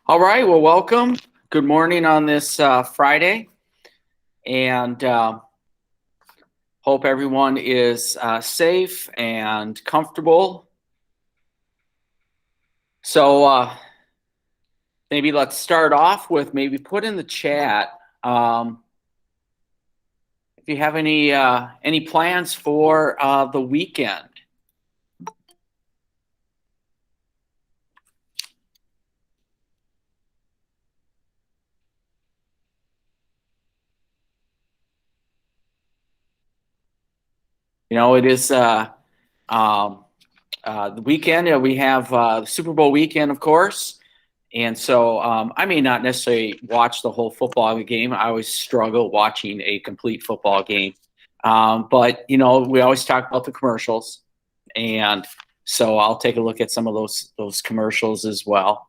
All right, well, welcome. Good morning on this Friday, and hope everyone is safe and comfortable. So maybe let's start off with maybe put in the chat if you have any plans for the weekend. You know, it is the weekend. We have the Super Bowl weekend, of course. And so I may not necessarily watch the whole football game. I always struggle watching a complete football game. But, you know, we always talk about the commercials. And so I'll take a look at some of those commercials as well.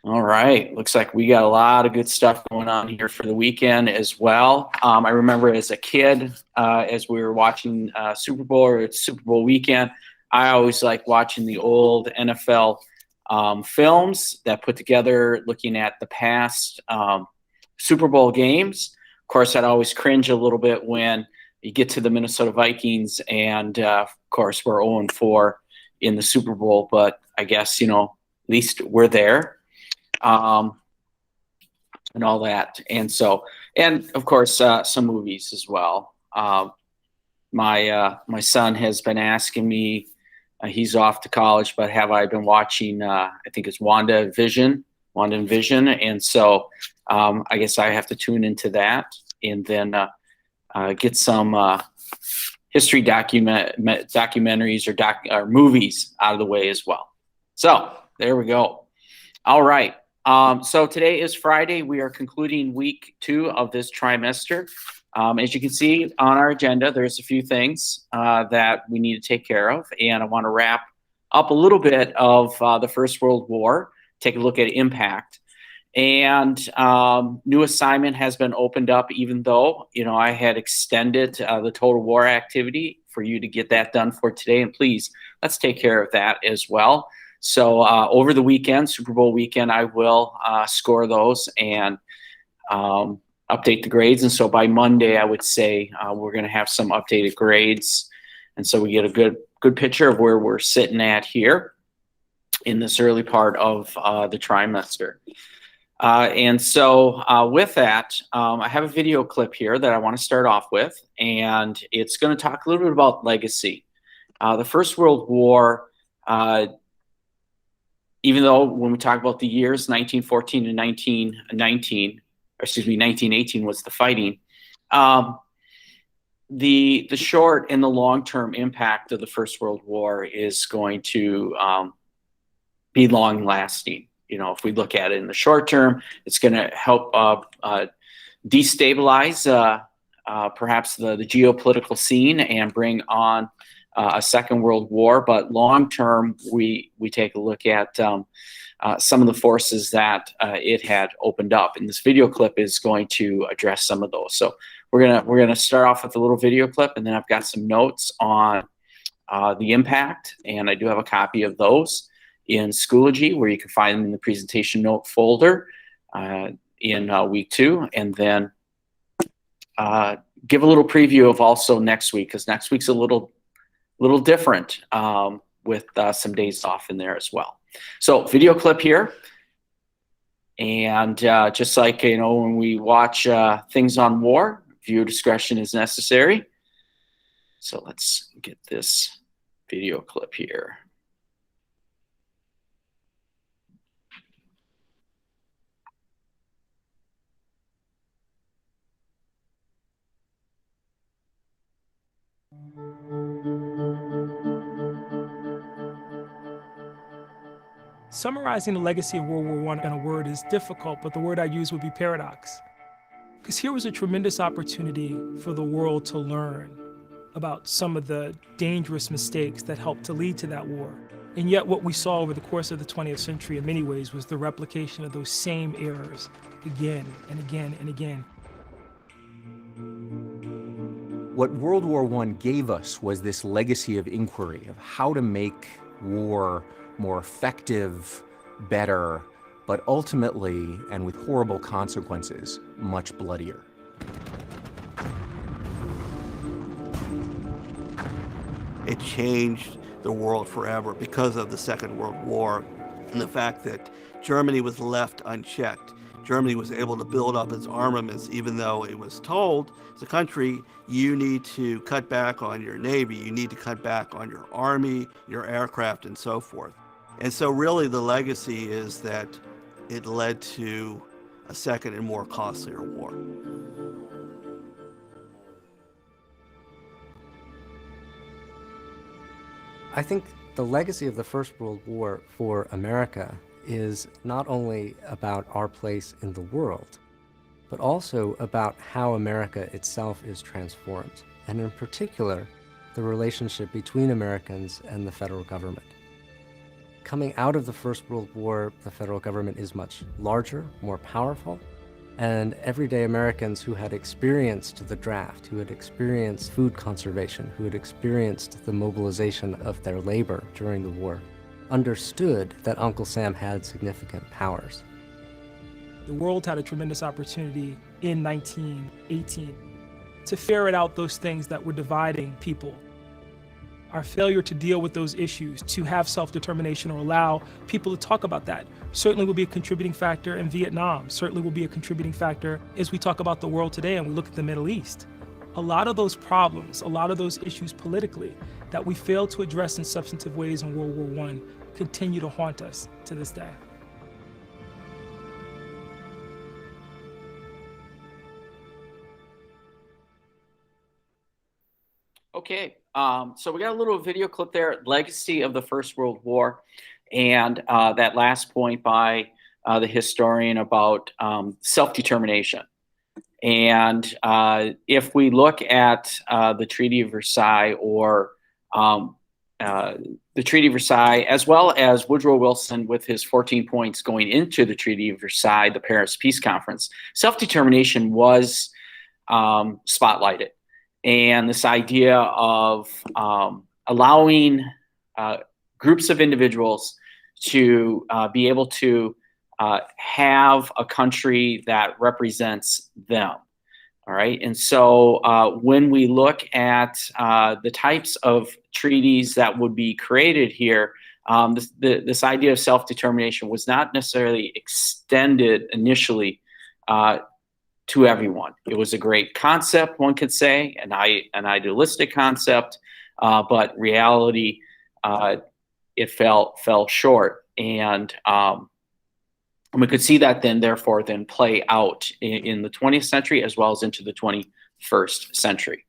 All right. Looks like we got a lot of good stuff going on here for the weekend as well. I remember as a kid, as we were watching Super Bowl or Super Bowl weekend, I always liked watching the old NFL films that put together looking at the past Super Bowl games. Of course, I'd always cringe a little bit when you get to the Minnesota Vikings and, of course, we're 0-4 in the Super Bowl. But I guess, you know, at least we're there. And all that. And so, and of course, some movies as well. My son has been asking me, he's off to college, but have I been watching, I think it's WandaVision. And so I guess I have to tune into that and then get some history documentaries or movies out of the way as well. So there we go. All right. So today is Friday. We are concluding week 2 of this trimester. As you can see on our agenda, there's a few things that we need to take care of. And I want to wrap up a little bit of the First World War, take a look at impact. And new assignment has been opened up, even though, you know, I had extended the total war activity for you to get that done for today. And please, let's take care of that as well. So over the weekend, Super Bowl weekend, I will score those and update the grades. And so by Monday, I would say we're going to have some updated grades. And so we get a good picture of where we're sitting at here in this early part of the trimester. And so with that, I have a video clip here that I want to start off with. And it's going to talk a little bit about legacy. The First World War, even though when we talk about the years 1914 to 1918 was the fighting, the short and the long-term impact of the First World War is going to be long-lasting. You know, if we look at it in the short term, it's going to help destabilize perhaps the geopolitical scene and bring on a second world war. But long term, we take a look at some of the forces that it had opened up, and this video clip is going to address some of those. So we're gonna start off with a little video clip, and then I've got some notes on the impact, and I do have a copy of those in Schoology, where you can find them in the presentation note folder in week 2, and then give a little preview of also next week, because next week's a little different with some days off in there as well. So video clip here. And just like, you know, when we watch things on war, viewer discretion is necessary. So let's get this video clip here. Summarizing the legacy of World War I in a word is difficult, but the word I use would be paradox. Because here was a tremendous opportunity for the world to learn about some of the dangerous mistakes that helped to lead to that war. And yet what we saw over the course of the 20th century in many ways was the replication of those same errors again and again and again. What World War I gave us was this legacy of inquiry of how to make war more effective, better, but ultimately, and with horrible consequences, much bloodier. It changed the world forever because of the Second World War and the fact that Germany was left unchecked. Germany was able to build up its armaments even though it was told as a country, you need to cut back on your navy, you need to cut back on your army, your aircraft, and so forth. And so really the legacy is that it led to a second and more costlier war. I think the legacy of the First World War for America is not only about our place in the world, but also about how America itself is transformed, and in particular, the relationship between Americans and the federal government. Coming out of the First World War, the federal government is much larger, more powerful, and everyday Americans who had experienced the draft, who had experienced food conservation, who had experienced the mobilization of their labor during the war, understood that Uncle Sam had significant powers. The world had a tremendous opportunity in 1918 to ferret out those things that were dividing people. Our failure to deal with those issues, to have self-determination or allow people to talk about that, certainly will be a contributing factor in Vietnam, certainly will be a contributing factor as we talk about the world today and we look at the Middle East. A lot of those problems, a lot of those issues politically that we failed to address in substantive ways in World War I continue to haunt us to this day. Okay, so we got a little video clip there, legacy of the First World War, and that last point by the historian about self-determination. And if we look at the Treaty of Versailles or the Treaty of Versailles, as well as Woodrow Wilson with his 14 points going into the Treaty of Versailles, the Paris Peace Conference, self-determination was spotlighted. And this idea of allowing groups of individuals to be able to have a country that represents them. All right. And so when we look at the types of treaties that would be created here, this idea of self-determination was not necessarily extended initially to everyone. It was a great concept, one could say, an idealistic concept, but reality, it fell short. And we could see that therefore play out in the 20th century as well as into the 21st century.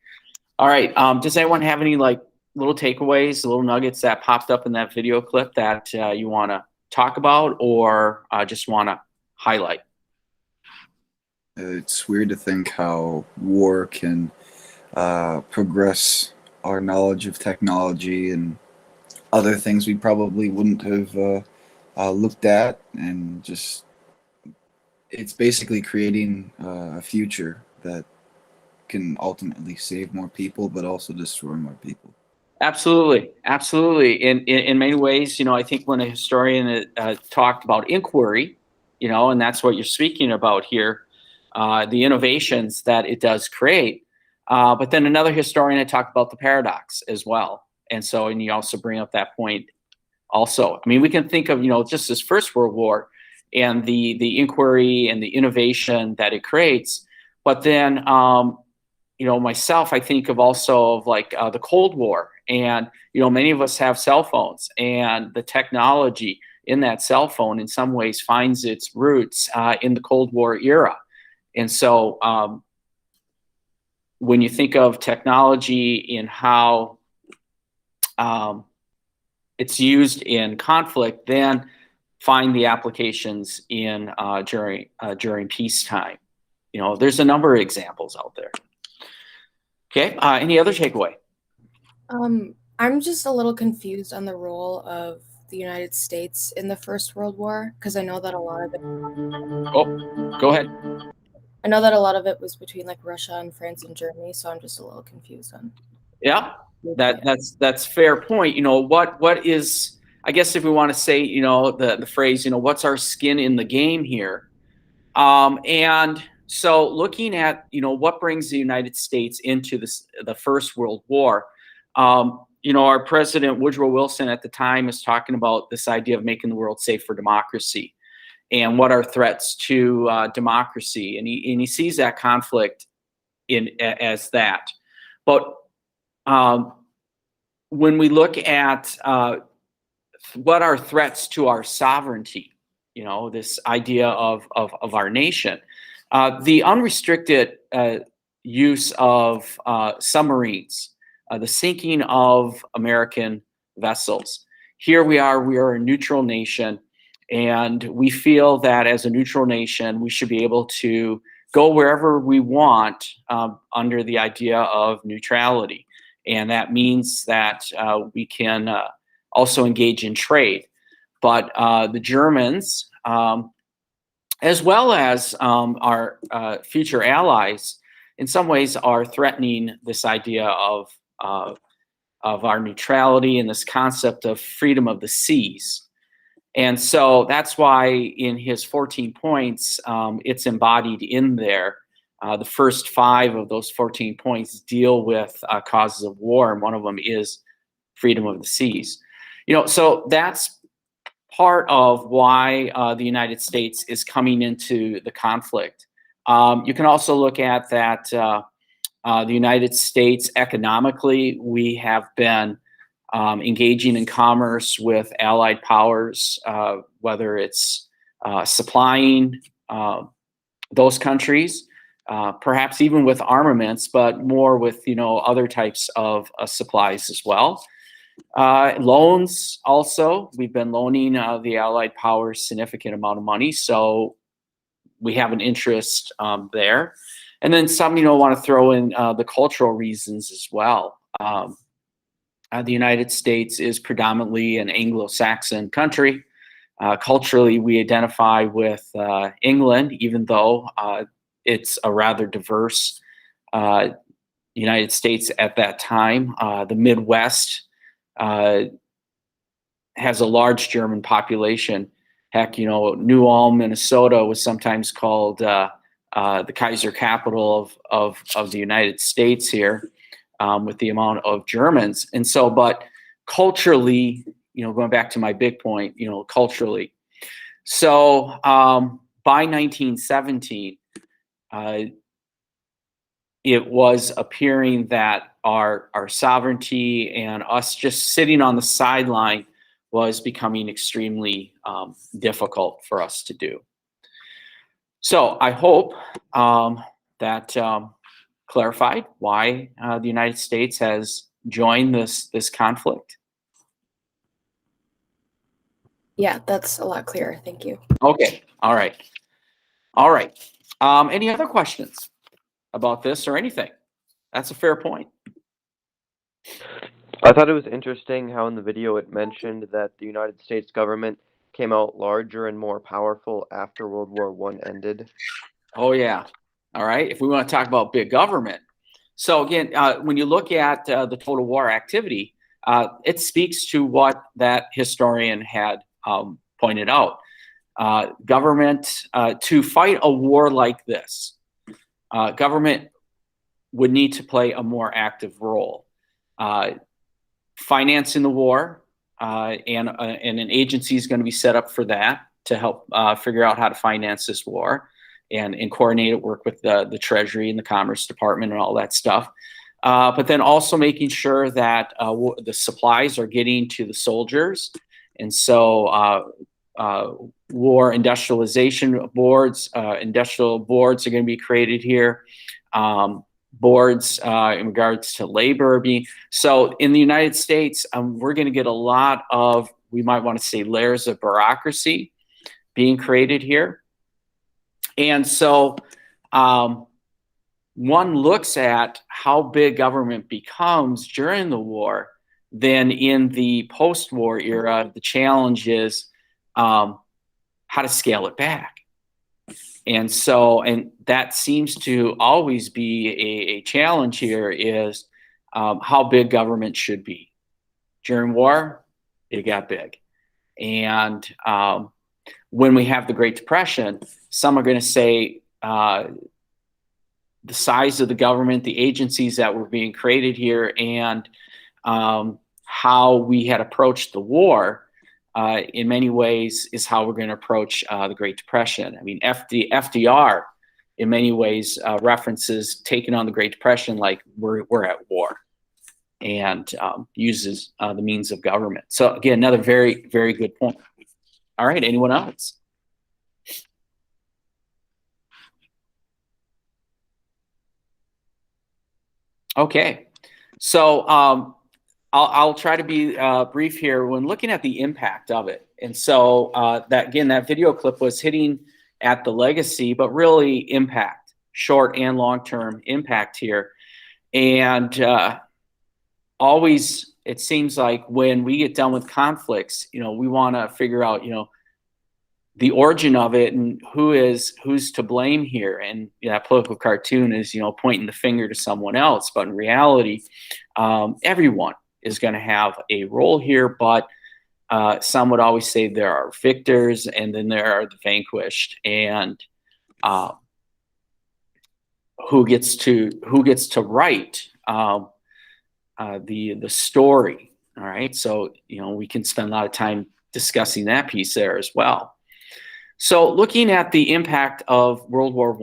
All right, does anyone have any little takeaways, little nuggets that popped up in that video clip that you want to talk about or just want to highlight? It's weird to think how war can progress our knowledge of technology and other things we probably wouldn't have looked at, and just it's basically creating a future that can ultimately save more people but also destroy more people. Absolutely. In many ways, I think when a historian talked about inquiry, and that's what you're speaking about here, the innovations that it does create. But then another historian had talked about the paradox as well. And you also bring up that point also. I mean, we can think of, just this First World War and the inquiry and the innovation that it creates. But then, myself, I think of also of the Cold War. And, many of us have cell phones, and the technology in that cell phone in some ways finds its roots in the Cold War era. And so when you think of technology in how it's used in conflict, then find the applications in during peacetime. There's a number of examples out there. Okay, any other takeaway? I'm just a little confused on the role of the United States in the First World War, because I know that a lot of it. Oh, go ahead. I know that a lot of it was between Russia and France and Germany, so I'm just a little confused on. Yeah, that's fair point. What is I guess if we want to say, the phrase, what's our skin in the game here? And so looking at, what brings the United States into the First World War, our president, Woodrow Wilson at the time, is talking about this idea of making the world safe for democracy and what are threats to democracy. And he sees that conflict as that. But when we look at what are threats to our sovereignty, this idea of our nation, the unrestricted use of submarines, the sinking of American vessels. Here we are a neutral nation, and we feel that as a neutral nation, we should be able to go wherever we want under the idea of neutrality. And that means that we can also engage in trade. But the Germans, as well as our future allies, in some ways are threatening this idea of our neutrality and this concept of freedom of the seas. And so that's why in his 14 points, it's embodied in there. The first 5 of those 14 points deal with causes of war, and one of them is freedom of the seas. So that's part of why the United States is coming into the conflict. You can also look at that the United States economically, we have been engaging in commerce with allied powers, whether it's supplying those countries, perhaps even with armaments, but more with other types of supplies as well. Loans also, we've been loaning the allied powers significant amount of money, so we have an interest there. And then some, want to throw in the cultural reasons as well. The United States is predominantly an Anglo-Saxon country. Culturally, we identify with England, even though it's a rather diverse United States at that time. The Midwest has a large German population. Heck, New Ulm, Minnesota was sometimes called the Kaiser capital of the United States here, with the amount of Germans. And so, but culturally, going back to my big point, culturally. So by 1917, it was appearing that our sovereignty and us just sitting on the sideline was becoming extremely difficult for us to do. So I hope that clarified why the United States has joined this conflict. Yeah, that's a lot clearer. Thank you. Okay. All right. Any other questions about this or anything? That's a fair point. I thought it was interesting how in the video it mentioned that the United States government came out larger and more powerful after World War I ended. Oh, yeah. All right. If we want to talk about big government. So again, when you look at the total war activity, it speaks to what that historian had pointed out. Government, to fight a war like this, government would need to play a more active role. Financing the war, and an agency is going to be set up for that to help figure out how to finance this war and coordinate it, work with the Treasury and the Commerce Department and all that stuff. But then also making sure that the supplies are getting to the soldiers. And so war industrialization boards, industrial boards are going to be created here. Boards in regards to labor being, so in the United States, we're going to get a lot of, we might want to say, layers of bureaucracy being created here. And so one looks at how big government becomes during the war. Then in the post-war era, the challenge is how to scale it back. And so, and that seems to always be a challenge here, is how big government should be. During war, it got big. And when we have the Great Depression, some are going to say the size of the government, the agencies that were being created here, and how we had approached the war in many ways is how we're going to approach the Great Depression. I mean, FDR in many ways references taking on the Great Depression like we're at war, and uses the means of government. So again, another very, very good point. All right, anyone else? Okay, so I'll try to be brief here when looking at the impact of it. And so that video clip was hitting at the legacy, but really impact, short and long-term impact here. And always, it seems like when we get done with conflicts, we want to figure out, the origin of it and who's to blame here. And that political cartoon is, pointing the finger to someone else. But in reality, everyone is going to have a role here. But some would always say there are victors and then there are the vanquished. And who gets to write the story. All right. So, we can spend a lot of time discussing that piece there as well. So looking at the impact of World War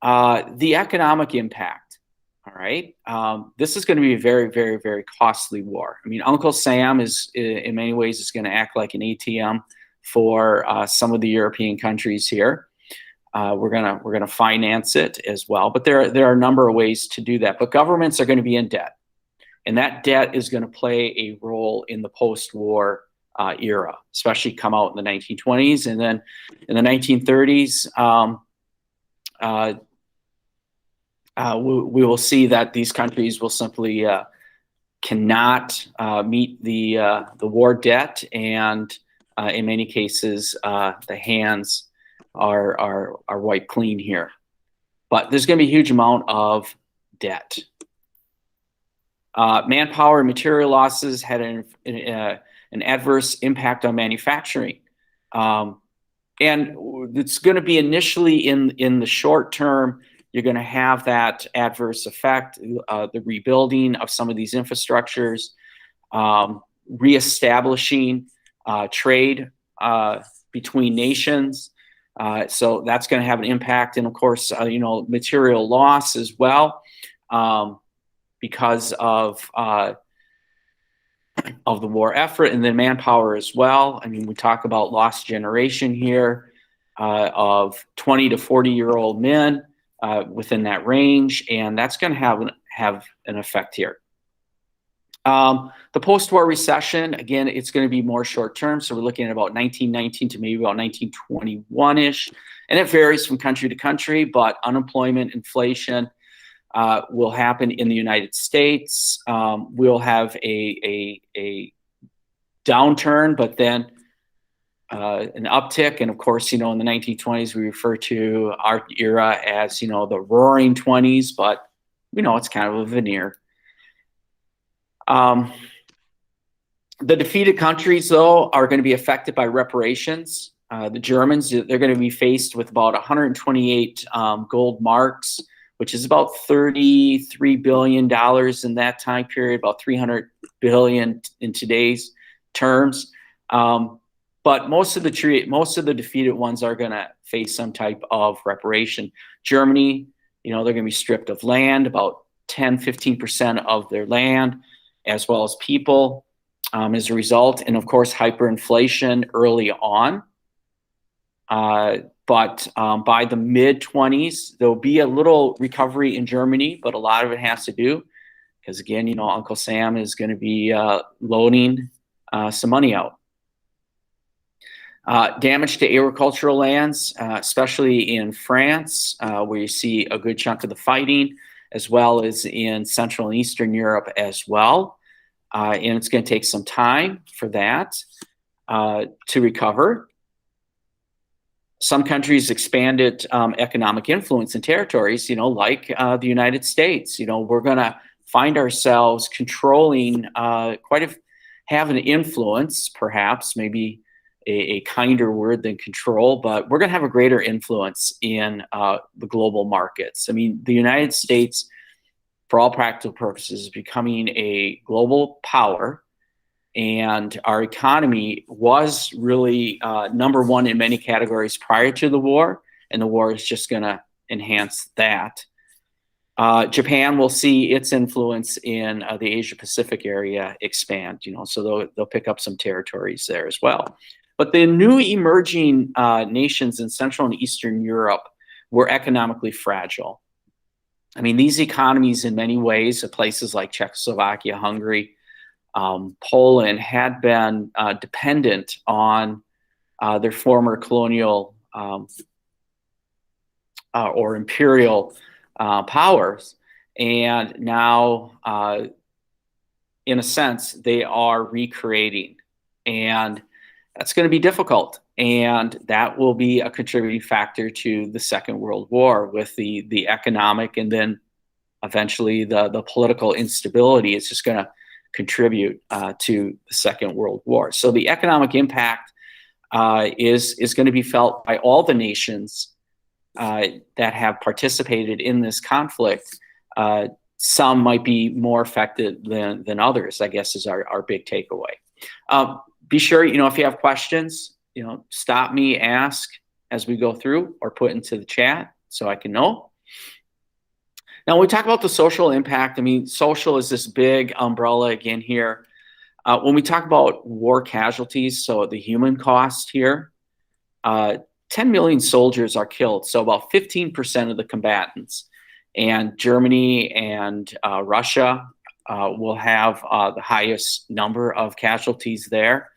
I, the economic impact, all right, this is going to be a very, very, very costly war. I mean, Uncle Sam is, in many ways, is going to act like an ATM for some of the European countries here. We're gonna finance it as well, but there are a number of ways to do that. But governments are going to be in debt, and that debt is going to play a role in the post-war era, especially come out in the 1920s, and then in the 1930s, we will see that these countries will simply cannot meet the war debt, and in many cases, the hands are wiped clean here. But there's going to be a huge amount of debt. Manpower and material losses had an adverse impact on manufacturing. And it's going to be initially in the short term, you're going to have that adverse effect, the rebuilding of some of these infrastructures, reestablishing trade between nations. So that's going to have an impact. And of course, material loss as well, because of the war effort, and then manpower as well. I mean, we talk about lost generation here of 20 to 40-year-old men within that range, and that's going to have an effect here. The post-war recession, again, it's going to be more short-term, so we're looking at about 1919 to maybe about 1921-ish, and it varies from country to country, but unemployment, inflation will happen in the United States. We'll have a downturn, but then an uptick. And of course, in the 1920s, we refer to our era as, the roaring 20s, but it's kind of a veneer. The defeated countries, though, are going to be affected by reparations. The Germans, they're going to be faced with about 128 gold marks, which is about $33 billion in that time period, about $300 billion in today's terms. But most of the defeated ones are going to face some type of reparation. Germany, they're going to be stripped of land, about 10–15% of their land, as well as people, as a result. And of course, hyperinflation early on. But by the mid-20s, there'll be a little recovery in Germany, but a lot of it has to do, because again, Uncle Sam is going to be loaning some money out. Damage to agricultural lands, especially in France, where you see a good chunk of the fighting, as well as in Central and Eastern Europe as well. And it's going to take some time for that to recover. Some countries expanded economic influence in territories, like the United States. We're going to find ourselves controlling quite have an influence, perhaps, maybe a kinder word than control, but we're going to have a greater influence in the global markets. I mean, the United States, for all practical purposes, is becoming a global power, and our economy was really number one in many categories prior to the war, and the war is just going to enhance that. Japan will see its influence in the Asia Pacific area expand, so they'll pick up some territories there as well. But the new emerging nations in Central and Eastern Europe were economically fragile. I mean, these economies in many ways, places like Czechoslovakia, Hungary, Poland, had been dependent on their former colonial or imperial powers. And now, in a sense, they are recreating. And that's going to be difficult. And that will be a contributing factor to the Second World War, with the economic and then eventually the political instability. It's just going to contribute to the Second World War. So the economic impact is going to be felt by all the nations that have participated in this conflict. Some might be more affected than others, I guess, is our big takeaway. Be sure, if you have questions, stop me, ask as we go through, or put into the chat so I can know. Now, when we talk about the social impact, I mean, social is this big umbrella again here. When we talk about war casualties, so the human cost here, 10 million soldiers are killed, so about 15% of the combatants. And Germany and Russia will have the highest number of casualties there.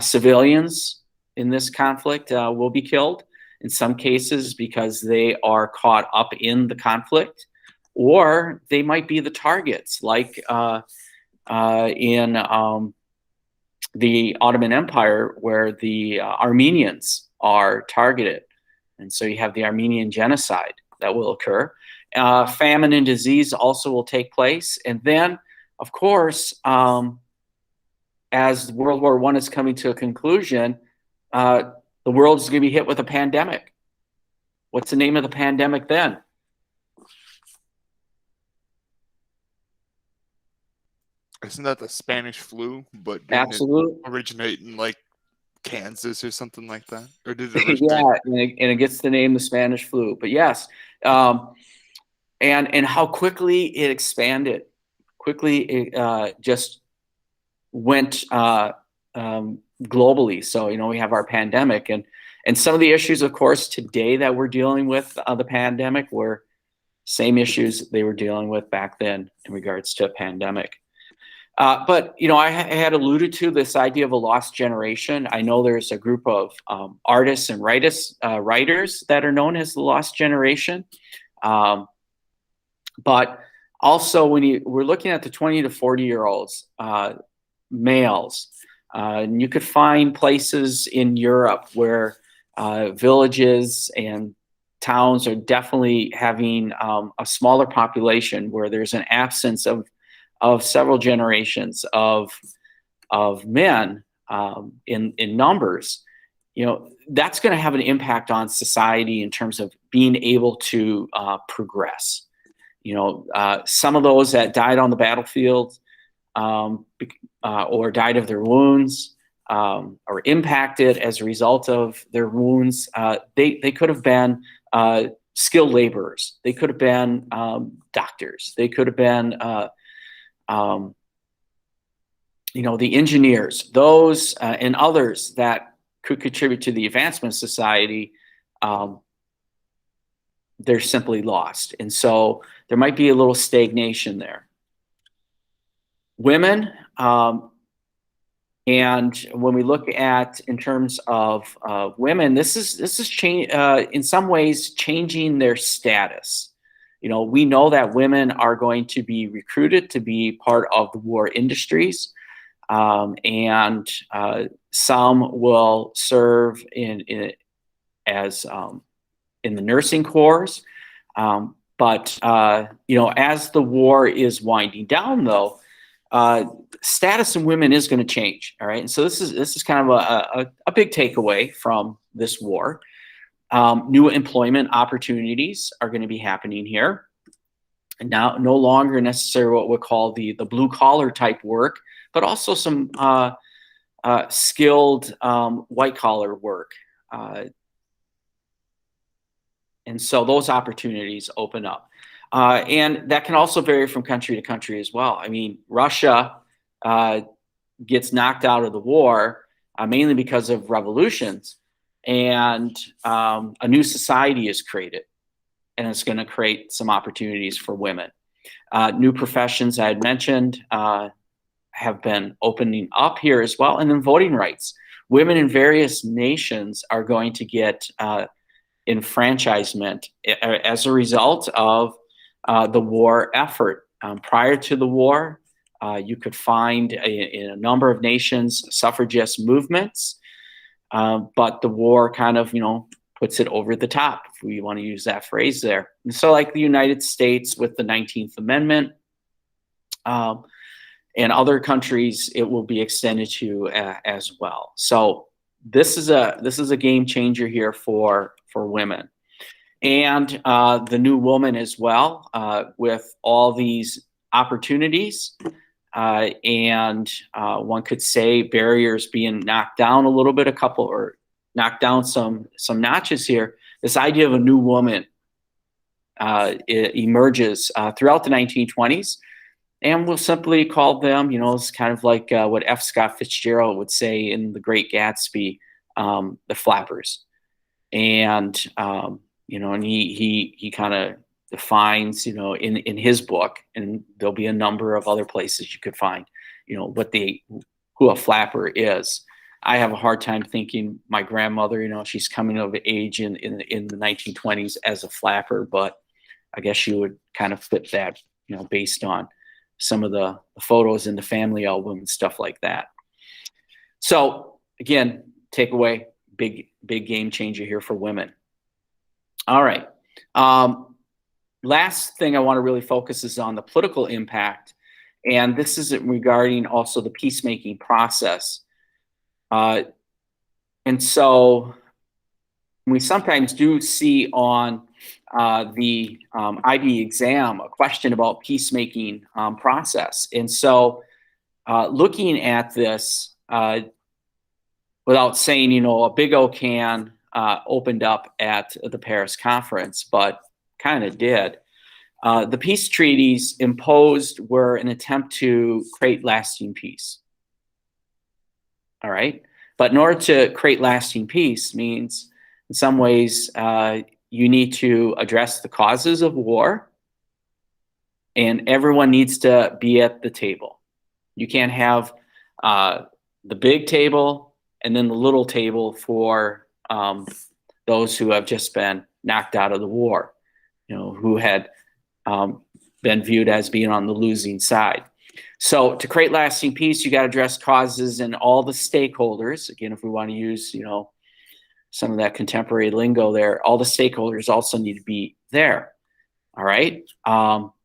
Civilians in this conflict will be killed, in some cases because they are caught up in the conflict, or they might be the targets, like in the Ottoman Empire, where the Armenians are targeted. And so you have the Armenian genocide that will occur. Famine and disease also will take place. And then, of course, as World War I is coming to a conclusion, the world is going to be hit with a pandemic. What's the name of the pandemic then? Isn't that the Spanish flu? But Absolutely. It originate in like Kansas or something like that? Or did it originate? Yeah, and it gets the name the Spanish flu. But yes, and how quickly it expanded. Quickly it just went globally. So, we have our pandemic, and some of the issues, of course, today that we're dealing with the pandemic were same issues they were dealing with back then in regards to a pandemic. But, I had alluded to this idea of a lost generation. I know there's a group of artists and writers that are known as the lost generation. But also, when we're looking at the 20 to 40-year-olds, males, and you could find places in Europe where villages and towns are definitely having a smaller population, where there's an absence of several generations of men in numbers. That's going to have an impact on society in terms of being able to progress. Some of those that died on the battlefield or died of their wounds or impacted as a result of their wounds, they could have been skilled laborers. They could have been doctors. They could have been the engineers, those and others that could contribute to the advancement of society. They're simply lost. And so there might be a little stagnation there. Women, and when we look at in terms of women, this is change in some ways changing their status. We know that women are going to be recruited to be part of the war industries, and some will serve in the nursing corps. But as the war is winding down, though, status in women is going to change. All right, and so this is kind of a big takeaway from this war. New employment opportunities are going to be happening here. And now no longer necessarily what we'll call the blue collar type work, but also some skilled white collar work. And so those opportunities open up. And that can also vary from country to country as well. I mean, Russia gets knocked out of the war mainly because of revolutions, and a new society is created. And it's going to create some opportunities for women. New professions I had mentioned have been opening up here as well. And then voting rights. Women in various nations are going to get enfranchisement as a result of the war effort. Prior to the war, you could find in a number of nations suffragist movements, but the war kind of, puts it over the top, if we want to use that phrase there. And so like the United States with the 19th Amendment, and other countries, it will be extended to as well. So this is a game changer here for women. And the new woman as well, with all these opportunities, and one could say barriers being knocked down a little bit, or knock down some notches here. This idea of a new woman it emerges throughout the 1920s, and we'll simply call them, it's kind of like what F. Scott Fitzgerald would say in The Great Gatsby, the flappers. And and he kind of defines, in his book, and there'll be a number of other places you could find, who a flapper is. I have a hard time thinking my grandmother, she's coming of age in the 1920s as a flapper, but I guess she would kind of fit that, based on some of the photos in the family album and stuff like that. So again, takeaway, big game changer here for women. All right. Last thing I want to really focus is on the political impact. And this is regarding also the peacemaking process. And so we sometimes do see on the IB exam a question about peacemaking process. And so looking at this, without saying, a big O can opened up at the Paris conference, but kind of did. The peace treaties imposed were an attempt to create lasting peace. All right. But in order to create lasting peace means, in some ways, you need to address the causes of war, and everyone needs to be at the table. You can't have the big table and then the little table for those who have just been knocked out of the war, who had been viewed as being on the losing side. So to create lasting peace, you got to address causes and all the stakeholders. Again, if we want to use, some of that contemporary lingo there, all the stakeholders also need to be there. All right.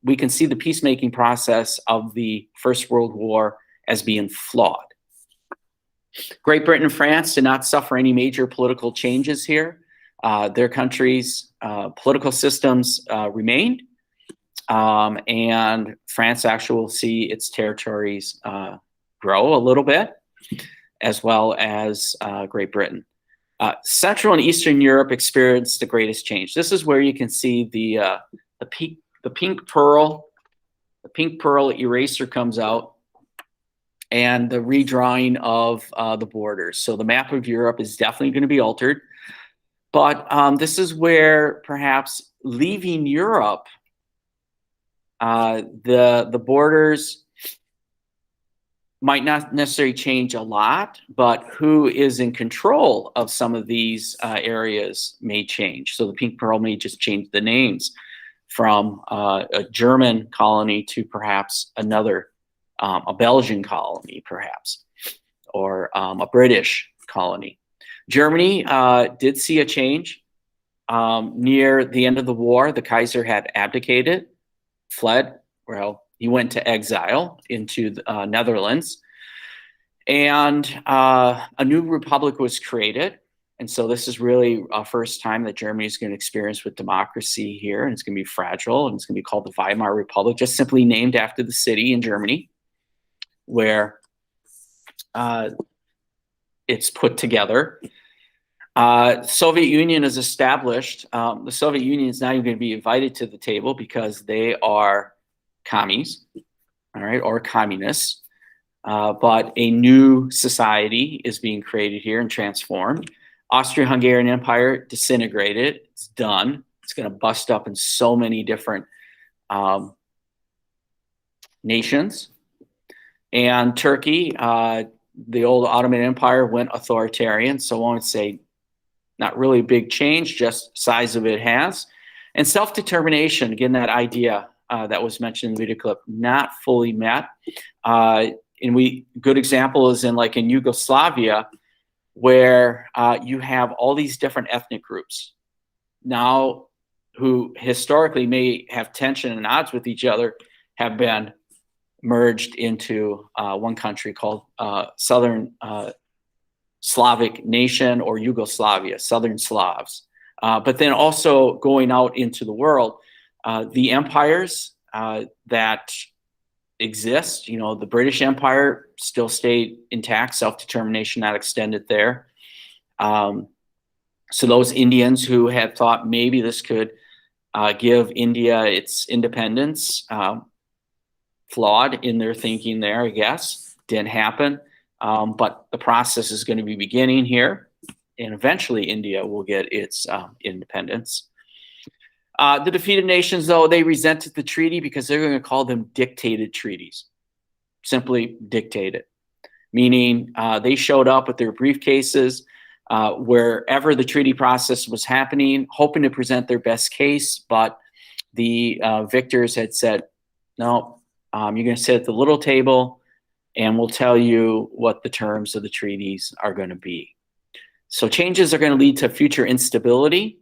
We can see the peacemaking process of the First World War as being flawed. Great Britain and France did not suffer any major political changes here. Their countries' political systems remained. And France actually will see its territories grow a little bit, as well as Great Britain. Central and Eastern Europe experienced the greatest change. This is where you can see the pink pearl eraser comes out, and the redrawing of the borders. So the map of Europe is definitely going to be altered. But this is where perhaps leaving Europe, the borders might not necessarily change a lot, but who is in control of some of these areas may change. So the pink pearl may just change the names from a German colony to perhaps another, a Belgian colony perhaps, or a British colony. Germany did see a change. Near the end of the war, the Kaiser had abdicated, fled. Well, he went to exile into the Netherlands, and a new republic was created. And so this is really a first time that Germany is going to experience with democracy here, and it's going to be fragile, and it's going to be called the Weimar Republic, just simply named after the city in Germany where it's put together. Soviet Union is established. The Soviet Union is not even going to be invited to the table because they are commies, all right, or communists. But a new society is being created here and transformed. Austro-Hungarian Empire disintegrated. It's done. It's going to bust up in so many different nations. And Turkey, the old Ottoman Empire, went authoritarian. So I won't say not really a big change, just size of it has. And self-determination, again, that idea that was mentioned in the video clip, not fully met. And good example is in Yugoslavia, where you have all these different ethnic groups now who historically may have tension and odds with each other, have been merged into one country called Southern Slavic Nation, or Yugoslavia, Southern Slavs. But then also going out into the world, the empires that exist, the British Empire still stayed intact, self-determination not extended there. So those Indians who had thought maybe this could give India its independence, flawed in their thinking there, I guess. Didn't happen. But the process is going to be beginning here, and eventually India will get its independence. The defeated nations, though, they resented the treaty because they're going to call them dictated treaties. Simply dictated. Meaning they showed up with their briefcases wherever the treaty process was happening, hoping to present their best case, but the victors had said, no, you're going to sit at the little table and we'll tell you what the terms of the treaties are going to be. So changes are going to lead to future instability,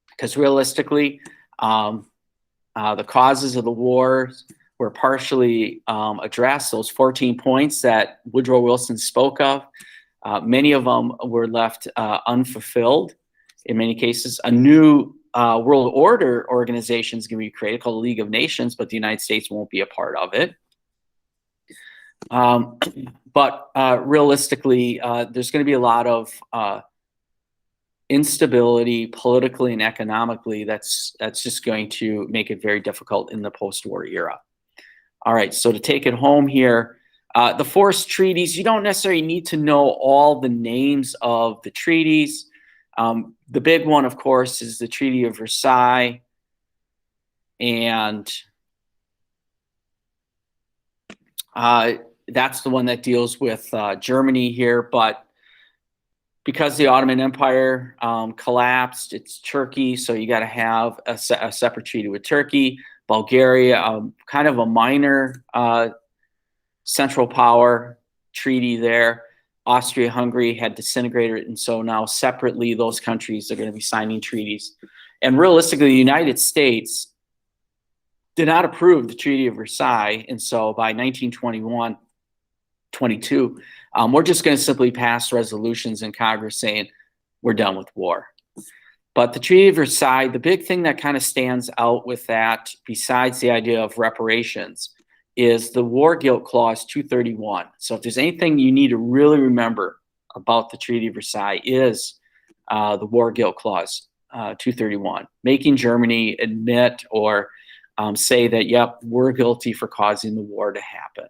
because realistically, the causes of the war were partially addressed. Those 14 points that Woodrow Wilson spoke of, many of them were left unfulfilled in many cases. A new world order organization is going to be created called the League of Nations, but the United States won't be a part of it. But realistically, there's going to be a lot of instability politically and economically. That's just going to make it very difficult in the post-war era. All right, so to take it home here, the forced treaties, you don't necessarily need to know all the names of the treaties. The big one, of course, is the Treaty of Versailles, and that's the one that deals with Germany here. But because the Ottoman Empire collapsed, it's Turkey, so you got to have a separate treaty with Turkey. Bulgaria, kind of a minor central power treaty there. Austria-Hungary had disintegrated, and so now separately those countries are going to be signing treaties. And realistically, the United States did not approve the Treaty of Versailles, and so by 1921, 22, we're just going to simply pass resolutions in Congress saying we're done with war. But the Treaty of Versailles, the big thing that kind of stands out with that, besides the idea of reparations, is the War Guilt Clause 231. So if there's anything you need to really remember about the Treaty of Versailles is the War Guilt Clause 231, making Germany admit or say that, yep, we're guilty for causing the war to happen.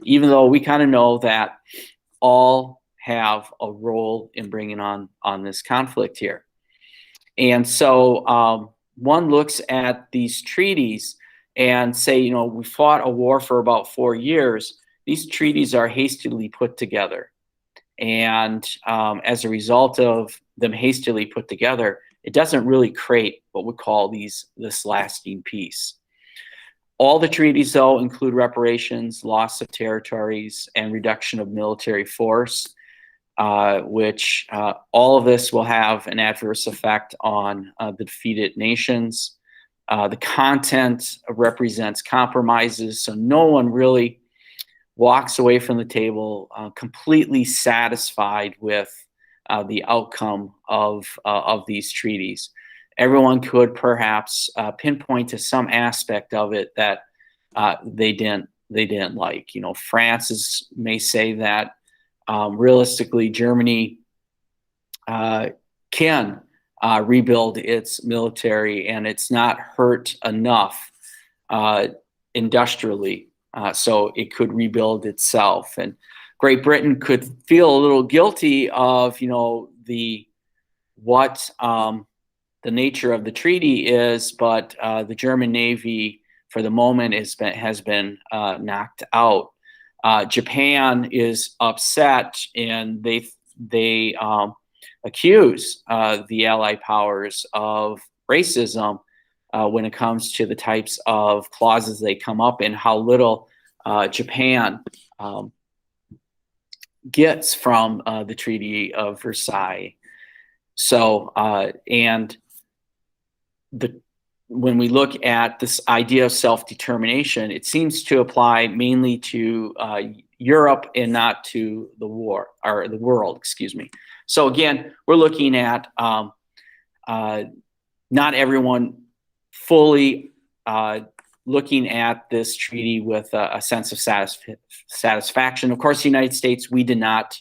Even though we kind of know that all have a role in bringing on this conflict here. And so one looks at these treaties and say, we fought a war for about 4 years. These treaties are hastily put together. And as a result of them hastily put together, it doesn't really create what we call this lasting peace. All the treaties, though, include reparations, loss of territories, and reduction of military force, which all of this will have an adverse effect on the defeated nations. The content represents compromises, so no one really walks away from the table completely satisfied with the outcome of these treaties. Everyone could perhaps pinpoint to some aspect of it that they didn't like. You know, France may say that realistically Germany can rebuild its military, and it's not hurt enough industrially, so it could rebuild itself. And Great Britain could feel a little guilty of, you know, what the nature of the treaty is, but the German Navy, for the moment, has been knocked out. Japan is upset, and they accuse the Allied powers of racism when it comes to the types of clauses they come up in, how little Japan gets from the Treaty of Versailles. So, and when we look at this idea of self-determination, it seems to apply mainly to Europe and not to the world, excuse me. So again, we're looking at not everyone fully looking at this treaty with a sense of satisfaction. Of course, the United States, we did not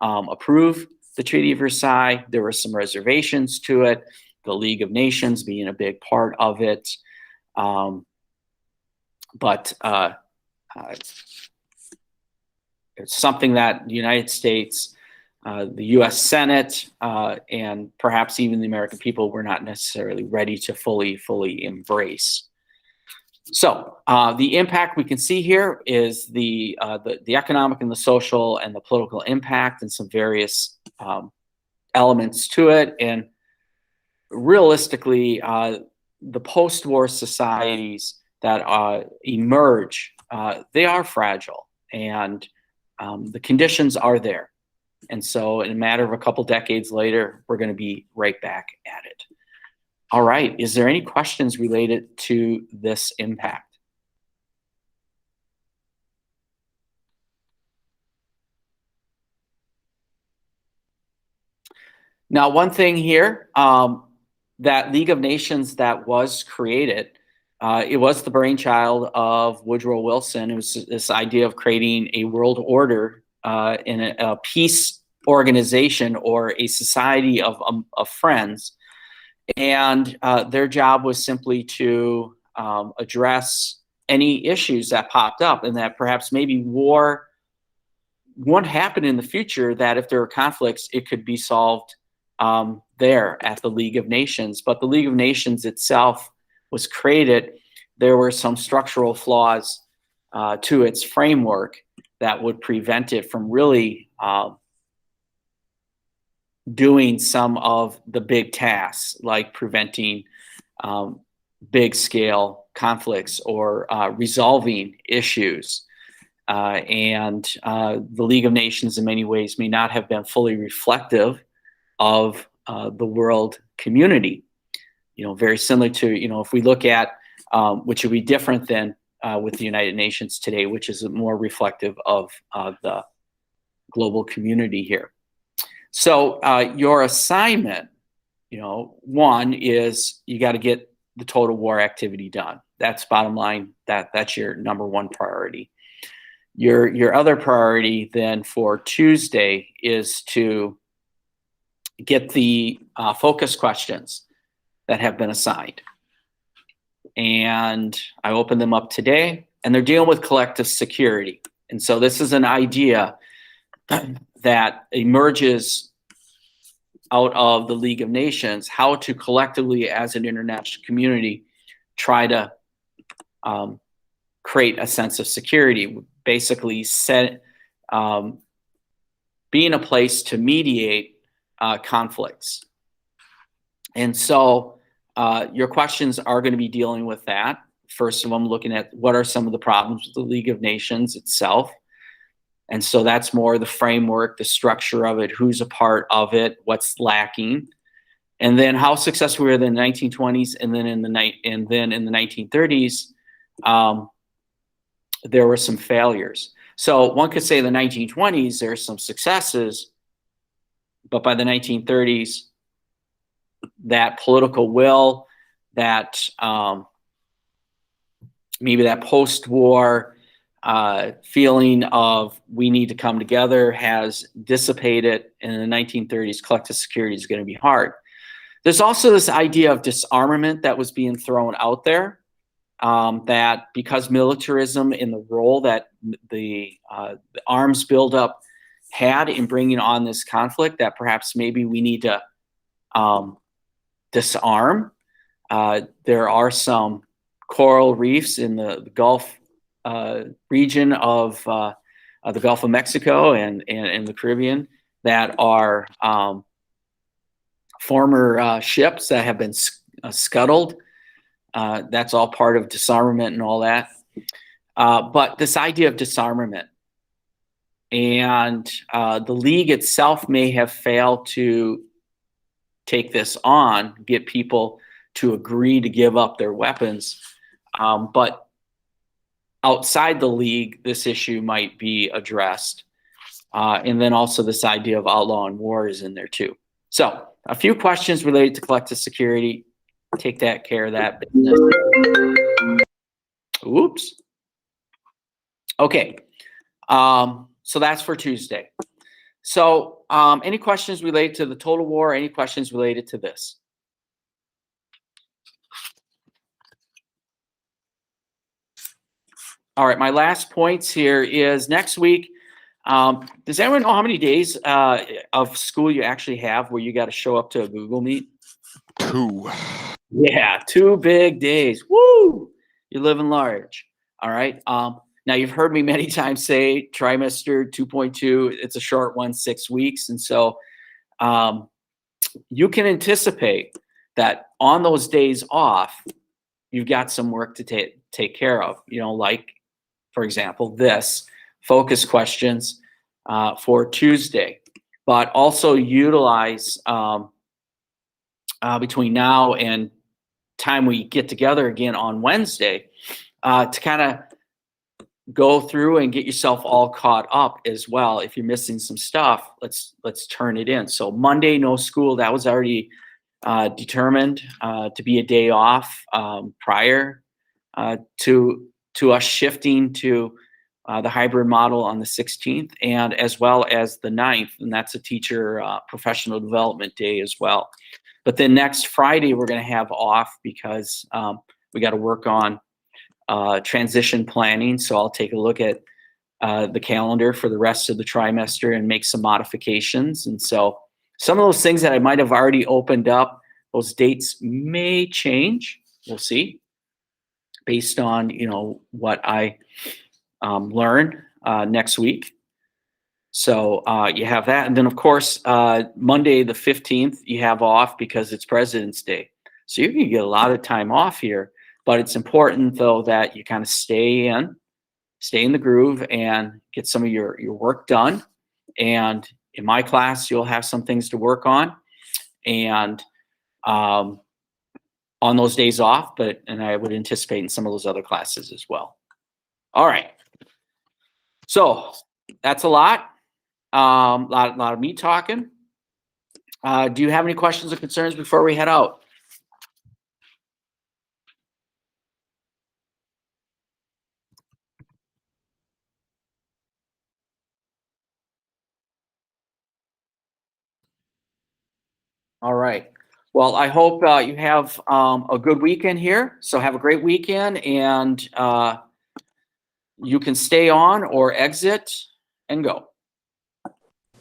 approve the Treaty of Versailles. There were some reservations to it, the League of Nations being a big part of it. But it's something that the United States, the U.S. Senate, and perhaps even the American people were not necessarily ready to fully embrace. So the impact we can see here is the economic and the social and the political impact, and some various elements to it. And realistically, the post-war societies that emerge, they are fragile, and the conditions are there. And so in a matter of a couple decades later, we're going to be right back at it. All right. Is there any questions related to this impact? Now, one thing here, that League of Nations that was created, it was the brainchild of Woodrow Wilson. It was this idea of creating a world order in a peace organization, or a society of friends. And their job was simply to address any issues that popped up, and that perhaps maybe war won't happen in the future, that if there are conflicts, it could be solved there at the League of Nations. But the League of Nations itself was created. There were some structural flaws to its framework that would prevent it from really doing some of the big tasks, like preventing big scale conflicts or resolving issues. And the League of Nations in many ways may not have been fully reflective of the world community. You know, very similar to, you know, if we look at, which would be different than with the United Nations today, which is more reflective of the global community here. So your assignment, you know, one is you got to get the total war activity done. That's bottom line. That's your number one priority. Your other priority then for Tuesday is to get the focus questions that have been assigned. And I opened them up today, and they're dealing with collective security. And so this is an idea that emerges out of the League of Nations, how to collectively, as an international community, try to create a sense of security, basically being a place to mediate conflicts. And so your questions are going to be dealing with that. First of all, I'm looking at what are some of the problems with the League of Nations itself. And so that's more the framework, the structure of it, who's a part of it, what's lacking. And then how successful we were in the 1920s, and then in the 1930s, there were some failures. So one could say the 1920s, there are some successes, but by the 1930s, that political will, that maybe that post-war feeling of we need to come together has dissipated. And in the 1930s, collective security is going to be hard. There's also this idea of disarmament that was being thrown out there, that because militarism and the role that the arms buildup had in bringing on this conflict, that perhaps maybe we need to disarm. There are some coral reefs in the Gulf region of the Gulf of Mexico and the Caribbean that are former ships that have been scuttled. That's all part of disarmament and all that. But this idea of disarmament and the League itself may have failed to take this on, get people to agree to give up their weapons. But outside the League, this issue might be addressed. And then also this idea of outlawing war is in there too. So a few questions related to collective security. Take care of that business. Oops. Okay. So that's for Tuesday. So any questions related to the total war? Any questions related to this? All right, my last points here is next week. Does anyone know how many days of school you actually have where you got to show up to a Google Meet? 2. Yeah, 2 big days. Woo! You're living large. All right. Now you've heard me many times say trimester 2.2. It's a short one, 6 weeks, and so you can anticipate that on those days off, you've got some work to take care of. You know, like for example, this focus questions for Tuesday, but also utilize between now and time we get together again on Wednesday to kind of go through and get yourself all caught up as well. If you're missing some stuff, let's turn it in. So Monday, no school. That was already determined to be a day off prior to us shifting to the hybrid model on the 16th, and as well as the 9th, and that's a teacher professional development day as well. But then next Friday, we're going to have off because we got to work on transition planning. So I'll take a look at the calendar for the rest of the trimester and make some modifications. And so some of those things that I might have already opened up, those dates may change. We'll see, based on, you know, what I learn next week. So you have that. And then, of course, Monday the 15th, you have off because it's President's Day. So you're going to get a lot of time off here. But it's important, though, that you kind of stay in the groove and get some of your work done. And in my class, you'll have some things to work on. And on those days off, and I would anticipate in some of those other classes as well. All right. So that's a lot. Lot of me talking. Do you have any questions or concerns before we head out? All right. Well, I hope you have a good weekend here. So have a great weekend, and you can stay on or exit and go.